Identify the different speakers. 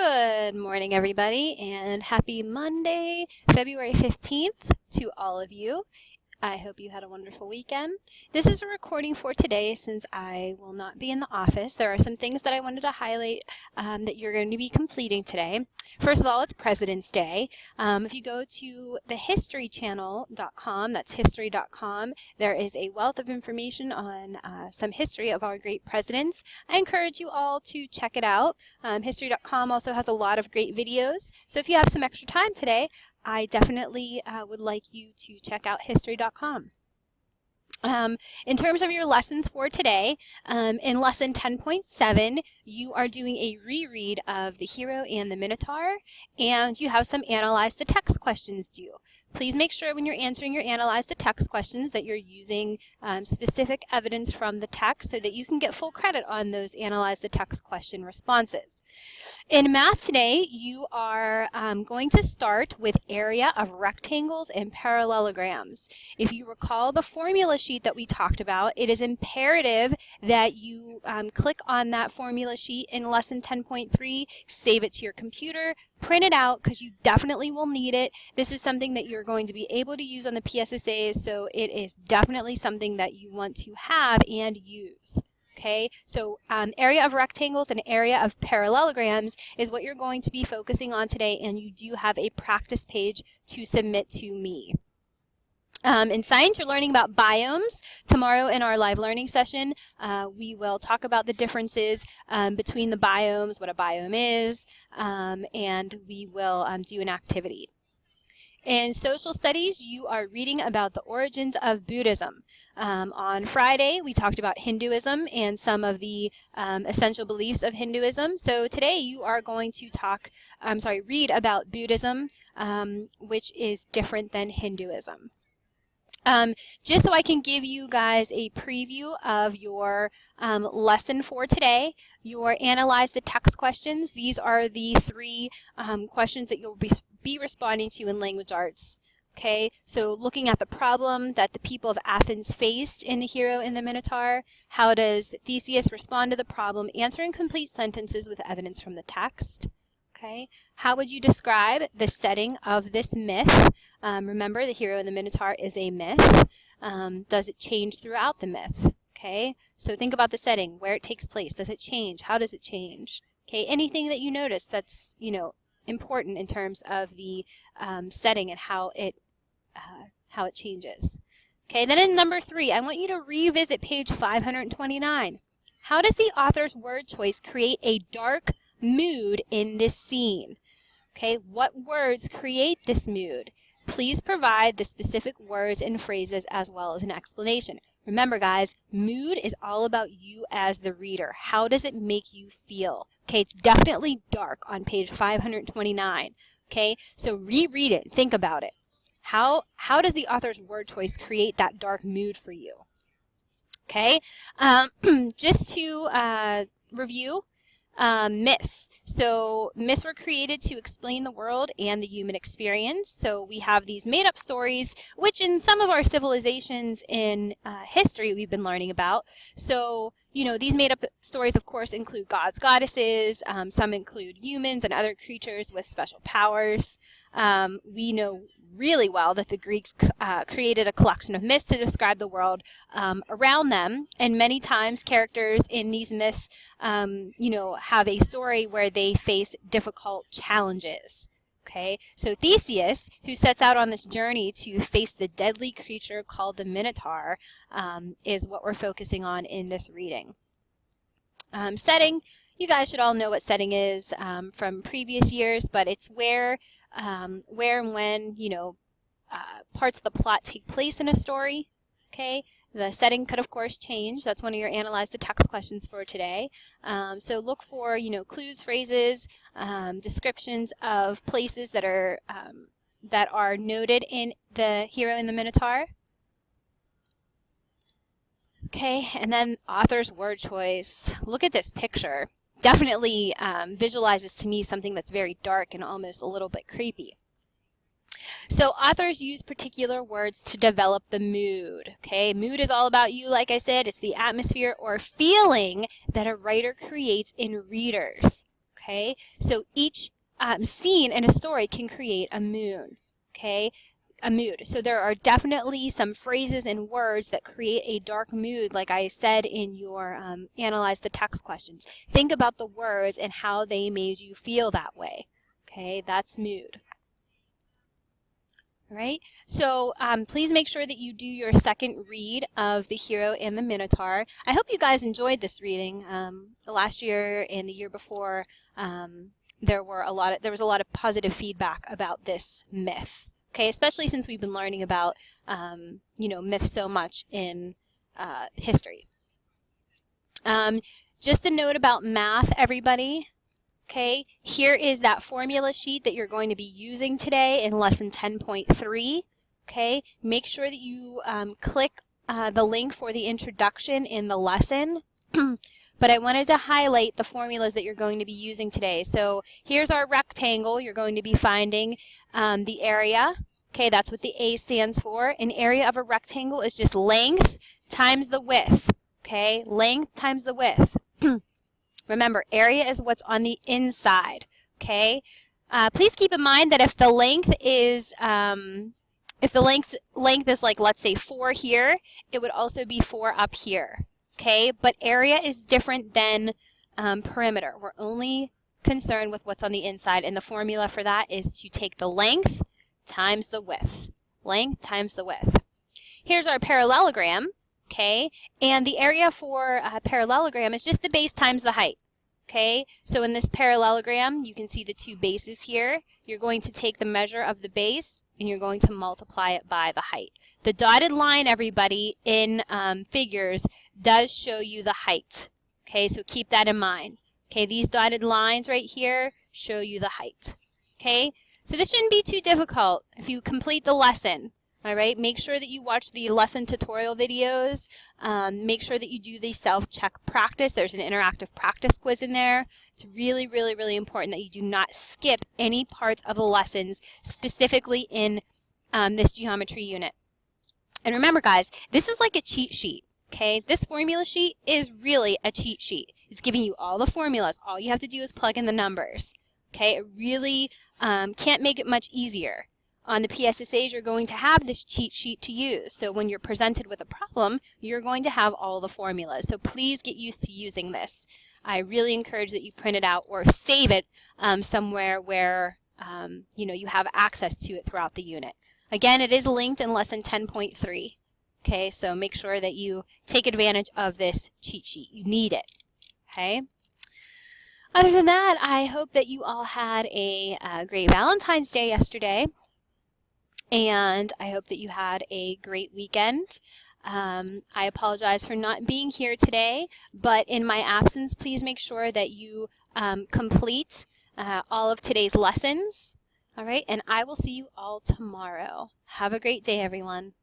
Speaker 1: Good morning, everybody, and happy Monday, February 15th to all of you. I hope you had a wonderful weekend. This is a recording for today since I will not be in the office. There are some things that I wanted to highlight that you're going to be completing today. First of all, it's President's Day. If you go to thehistorychannel.com, that's history.com, there is a wealth of information on some history of our great presidents. I encourage you all to check it out. History.com also has a lot of great videos. So if you have some extra time today, I definitely would like you to check out history.com. In terms of your lessons for today, in lesson 10.7, you are doing a reread of The Hero and the Minotaur, and you have some Analyze the Text questions due. Please make sure when you're answering your Analyze the Text questions that you're using specific evidence from the text so that you can get full credit on those Analyze the Text question responses. In math today, you are going to start with area of rectangles and parallelograms. If you recall the formula sheet that we talked about, it is imperative that you click on that formula sheet in lesson 10.3, save it to your computer, print it out because you definitely will need it. This is something that you're going to be able to use on the PSSAs, so it is definitely something that you want to have and use. Okay, so area of rectangles and area of parallelograms is what you're going to be focusing on today, and you do have a practice page to submit to me. In science, you're learning about biomes. Tomorrow in our live learning session, we will talk about the differences between the biomes, what a biome is, and we will do an activity. In social studies, you are reading about the origins of Buddhism. On Friday, we talked about Hinduism and some of the essential beliefs of Hinduism. So today you are going to read about Buddhism, which is different than Hinduism. Just so I can give you guys a preview of your lesson for today, your Analyze the Text questions. These are the three questions that you'll be responding to in language arts. Okay, so looking at the problem that the people of Athens faced in The Hero and the Minotaur, how does Theseus respond to the problem? Answer in complete sentences with evidence from the text. Okay, how would you describe the setting of this myth? Remember, The Hero and the Minotaur is a myth. Does it change throughout the myth? Okay, so think about the setting, where it takes place. Does it change? How does it change? Okay, anything that you notice that's, important in terms of the setting and how it changes. Okay, then in number 3, I want you to revisit page 529. How does the author's word choice create a dark mood in this scene? Okay, what words create this mood? Please provide the specific words and phrases as well as an explanation. Remember, guys, mood is all about you as the reader. How does it make you feel? Okay, it's definitely dark on page 529. Okay, so reread it. Think about it. How does the author's word choice create that dark mood for you? Okay, just to review, myths. So myths were created to explain the world and the human experience. So we have these made-up stories, which in some of our civilizations in history we've been learning about. So, these made-up stories, of course, include gods, goddesses. Some include humans and other creatures with special powers. We know really well that the Greeks created a collection of myths to describe the world around them, and many times characters in these myths have a story where they face difficult challenges. Okay, so Theseus, who sets out on this journey to face the deadly creature called the Minotaur, is what we're focusing on in this reading. Setting. You guys should all know what setting is from previous years, but it's where and when, parts of the plot take place in a story. Okay, the setting could, of course, change. That's one of your Analyze the Text questions for today. So look for, clues, phrases, descriptions of places that are noted in The Hero and the Minotaur. Okay, and then author's word choice. Look at this picture. Definitely visualizes to me something that's very dark and almost a little bit creepy. So authors use particular words to develop the mood. Okay, mood is all about you, like I said. It's the atmosphere or feeling that a writer creates in readers. Okay, so each scene in a story can create a mood. Okay, a mood. So there are definitely some phrases and words that create a dark mood, like I said in your Analyze the Text questions. Think about the words and how they made you feel that way. Okay, that's mood. All right, so please make sure that you do your second read of The Hero and the Minotaur. I hope you guys enjoyed this reading. Last year and the year before, there was a lot of positive feedback about this myth. Okay, especially since we've been learning about myths so much in history. Just a note about math, everybody. Okay, here is that formula sheet that you're going to be using today in lesson 10.3. Okay, make sure that you click the link for the introduction in the lesson. But I wanted to highlight the formulas that you're going to be using today. So here's our rectangle. You're going to be finding the area. Okay, that's what the A stands for. An area of a rectangle is just length times the width. Okay, length times the width. Remember, area is what's on the inside. Okay, please keep in mind that if the length is length is like, let's say 4 here, it would also be 4 up here. Okay, but area is different than perimeter. We're only concerned with what's on the inside, and the formula for that is to take the length times the width. Length times the width. Here's our parallelogram, okay, and the area for a parallelogram is just the base times the height. Okay, so in this parallelogram, you can see the two bases here. You're going to take the measure of the base, and you're going to multiply it by the height. The dotted line, everybody, in figures does show you the height. Okay, so keep that in mind. Okay, these dotted lines right here show you the height. Okay, so this shouldn't be too difficult if you complete the lesson. All right, make sure that you watch the lesson tutorial videos. Make sure that you do the self-check practice. There's an interactive practice quiz in there. It's really, really, really important that you do not skip any parts of the lessons, specifically in this geometry unit. And remember, guys, this is like a cheat sheet. Okay, this formula sheet is really a cheat sheet. It's giving you all the formulas. All you have to do is plug in the numbers. Okay, it really can't make it much easier. On the PSSAs, you're going to have this cheat sheet to use. So when you're presented with a problem, you're going to have all the formulas. So please get used to using this. I really encourage that you print it out or save it somewhere where you have access to it throughout the unit. Again, it is linked in lesson 10.3. Okay, so make sure that you take advantage of this cheat sheet. You need it. Okay. Other than that, I hope that you all had a great Valentine's Day yesterday. And I hope that you had a great weekend. I apologize for not being here today, but in my absence, please make sure that you complete all of today's lessons. All right, and I will see you all tomorrow. Have a great day, everyone.